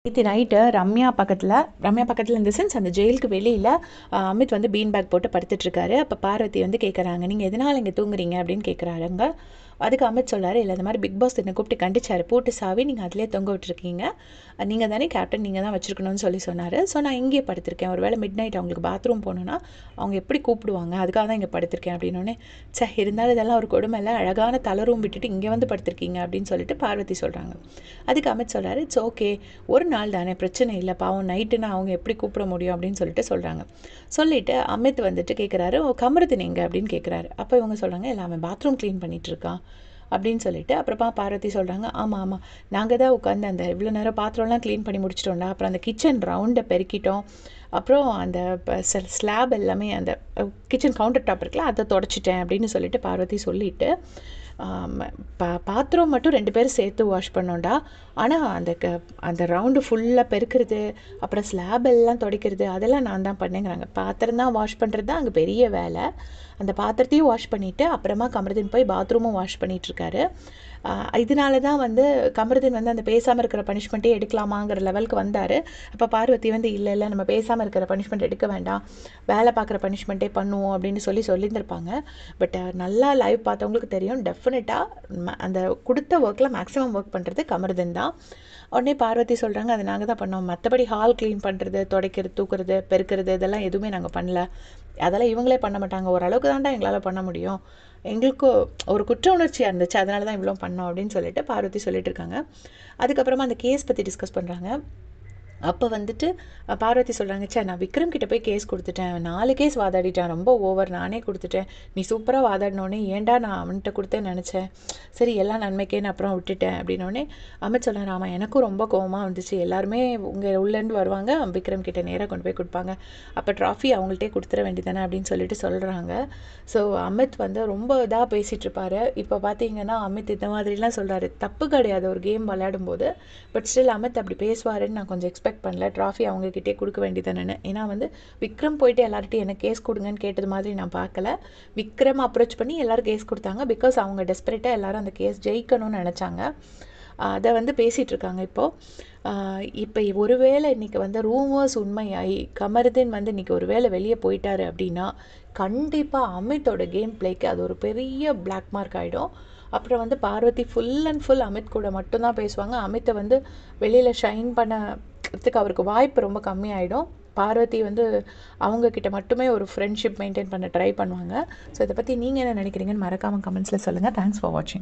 நேற்று நைட்டு ரம்யா பக்கத்தில் இந்த சென்ஸ் அந்த ஜெயிலுக்கு வெளியில் அமித் வந்து பீன் பேக் போட்டு படுத்துட்ருக்காரு. அப்போ பார்வதி வந்து கேட்குறாங்க, நீங்கள் எதனால் இங்கே தூங்குறீங்க அப்படின்னு கேட்குறாருங்க. அதுக்கு அமித் சொல்கிறாரு, இல்லை இந்த மாதிரி பிக் பாஸ் என்னை கூப்பிட்டு கண்டிச்சார், பூட்டு சாவி நீங்கள் அதிலே தொங்க விட்டுருக்கீங்க, நீங்கள் தானே கேப்டன், நீங்கள் தான் வச்சுருக்கணும்னு சொன்னார். ஸோ நான் இங்கேயே படுத்திருக்கேன், ஒரு வேளை மிட் நைட் அவங்களுக்கு பாத்ரூம் போகணுன்னா அவங்க எப்படி கூப்பிடுவாங்க, அதுக்காக தான் இங்கே படுத்திருக்கேன் அப்படின்னோடனே, இருந்தாலும் இதெல்லாம் ஒரு கொடுமை இல்லை, அழகான தளரும் விட்டுட்டு இங்கே வந்து படுத்திருக்கீங்க அப்படின்னு சொல்லிட்டு பார்வதி சொல்கிறாங்க. அதுக்கு அமித் சொல்கிறாரு, இட்ஸ் ஓகே, ஒரு நாள் தானே, பிரச்சனை இல்லை, பாவம் நைட்டுன்னா அவங்க எப்படி கூப்பிட முடியும் அப்படின்னு சொல்கிறாங்க. சொல்லிவிட்டு அமித் வந்துட்டு கேட்குறாரு, கமருதீன் எங்கே அப்படின்னு கேட்குறாரு. அப்போ இவங்க சொல்கிறாங்க, இல்லை அவன் பாத்ரூம் க்ளீன் பண்ணிகிட்ருக்கான் அப்படின்னு சொல்லிட்டு. அப்புறமா பார்வதி சொல்கிறாங்க, ஆமாம் நாங்கள் தான் உட்காந்து அந்த இவ்வளோ நேரம் பாத்திரம்லாம் க்ளீன் பண்ணி முடிச்சிட்டோம்டா, அப்புறம் அந்த கிச்சன் ரவுண்டை பெருக்கிட்டோம், அப்புறம் அந்த ஸ்லாப் எல்லாமே அந்த கிச்சன் கவுண்டர் டாப் இருக்குல்ல அதை தொடச்சிட்டேன் அப்படின்னு சொல்லிட்டு பார்வதி சொல்லிவிட்டு, பாத்திரம் மட்டும் 2 பேரும் சேர்த்து வாஷ் பண்ணோண்டா, ஆனால் அந்த ரவுண்டு ஃபுல்லாக பெருக்கிறது, அப்புறம் ஸ்லாப் எல்லாம் துடைக்கிறது அதெல்லாம் நான் தான் பண்ணேங்கிறாங்க. பாத்திரம் தான் வாஷ் பண்ணுறது தான் அங்கே பெரிய வேலை. அந்த பாத்திரத்தையும் வாஷ் பண்ணிவிட்டு அப்புறமா கமருதீன் போய் பாத்ரூமும் வாஷ் பண்ணிகிட்ருக்காரு. இதனால தான் வந்து கமருதீன் வந்து அந்த பேசாமல் இருக்கிற பனிஷ்மெண்ட்டே எடுக்கலாமாங்கிற லெவலுக்கு வந்தார். அப்போ பார்வதி வந்து இல்லை நம்ம பேசாமல் இருக்கிற பனிஷ்மெண்ட் எடுக்க வேண்டாம், வேலை பார்க்குற பனிஷ்மெண்ட்டே பண்ணுவோம் அப்படின்னு சொல்லியிருந்திருப்பாங்க. பட் நல்லா லைவ் பார்த்தவங்களுக்கு தெரியும், டெஃபினட்டாக அந்த கொடுத்த ஒர்க்கில் மேக்ஸிமம் ஒர்க் பண்ணுறது கமருதீன் தான். உடனே பார்வதி சொல்கிறாங்க, அதை நாங்கள் தான் பண்ணோம், மற்றபடி ஹால் க்ளீன் பண்ணுறது, துடைக்கிறது, தூக்குறது, பெருக்கிறது இதெல்லாம் எதுவுமே நாங்கள் பண்ணல, அதெல்லாம் இவங்களே பண்ண மாட்டாங்க, ஓரளவுக்கு தான்டா எங்களால் பண்ண முடியும், எங்களுக்கு ஒரு குற்ற உணர்ச்சியாக இருந்துச்சு, அதனால தான் இவ்வளோ பண்ணோம் அப்படின்னு சொல்லிட்டு பார்வதி சொல்லிட்டு இருக்காங்க. அதுக்கப்புறமா அந்த கேஸ் பற்றி டிஸ்கஸ் பண்ணுறாங்க. அப்போ வந்துட்டு பார்வதி சொல்கிறாங்க, நான் விக்ரம் கிட்ட போய் கேஸ் கொடுத்துட்டேன், 4 கேஸ் வாதாடிட்டான், ரொம்ப ஓவர், நானே கொடுத்துட்டேன், நீ சூப்பராக வாதாடினோடனே ஏன்டா நான் அவன்கிட்ட கொடுத்தேன்னு நினச்சேன், சரி எல்லாம் நன்மைக்கேன்னு அப்புறம் விட்டுட்டேன் அப்படின்னோடனே அமித் சொல்கிறார், ஆமாம் எனக்கும் ரொம்ப கோவமாக வந்துச்சு, எல்லாருமே உங்கள் உள்ளேருந்து வருவாங்க, விக்ரம் கிட்ட நேராக கொண்டு போய் கொடுப்பாங்க, அப்போ ட்ராஃபி அவங்கள்ட்டே கொடுத்துட வேண்டியதானே அப்படின்னு சொல்கிறாங்க. ஸோ அமித் வந்து ரொம்ப இதாக பேசிகிட்டு இருப்பார். இப்போ பார்த்தீங்கன்னா அமித் இந்த மாதிரிலாம் சொல்கிறாரு, தப்பு கிடையாது ஒரு கேம் விளையாடும்போது, பட் ஸ்டில் அமித் அப்படி பேசுவாருன்னு நான் கொஞ்சம் எக்ஸ்பெக்ட் பண்ணல, ட்ராஃபி அவங்கக்கிட்டே கொடுக்க வேண்டியதானே. ஏன்னா வந்து விக்ரம் போயிட்டு எல்லார்ட்டையும் எனக்கு கேஸ் கொடுங்கன்னு கேட்டது மாதிரி நான் பார்க்கல, விக்ரம் அப்ரோச் பண்ணி எல்லோரும் கேஸ் கொடுத்தாங்க, பிகாஸ் அவங்க டெஸ்பரேட்டாக எல்லோரும் அந்த கேஸ் ஜெயிக்கணும்னு நினச்சாங்க. அதை வந்து பேசிகிட்டு இருக்காங்க இப்போ ஒருவேளை இன்றைக்கி வந்து ரூமர்ஸ் உண்மையாகி கமருதீன் வந்து இன்றைக்கி ஒருவேளை வெளியே போயிட்டாரு அப்படின்னா கண்டிப்பாக அமித்தோட கேம் பிளேக்கு அது ஒரு பெரிய பிளாக் மார்க் ஆகிடும். அப்புறம் வந்து Parvathi full and full Amit கூட மட்டும்தான் பேசுவாங்க, அமித்தை வந்து வெளியில் ஷைன் பண்ணறதுக்கு அவருக்கு வாய்ப்பு ரொம்ப கம்மியாயிடும். பார்வதி வந்து அவங்கக்கிட்ட மட்டுமே ஒரு ஃப்ரெண்ட்ஷிப் மெயின்டைன் பண்ண ட்ரை பண்ணுவாங்க. ஸோ இதை பற்றி நீங்கள் என்ன நினைக்கிறீங்கன்னு மறக்காமல் கமெண்ட்ஸில் சொல்லுங்கள். தேங்க்ஸ் ஃபார் வாட்சிங்.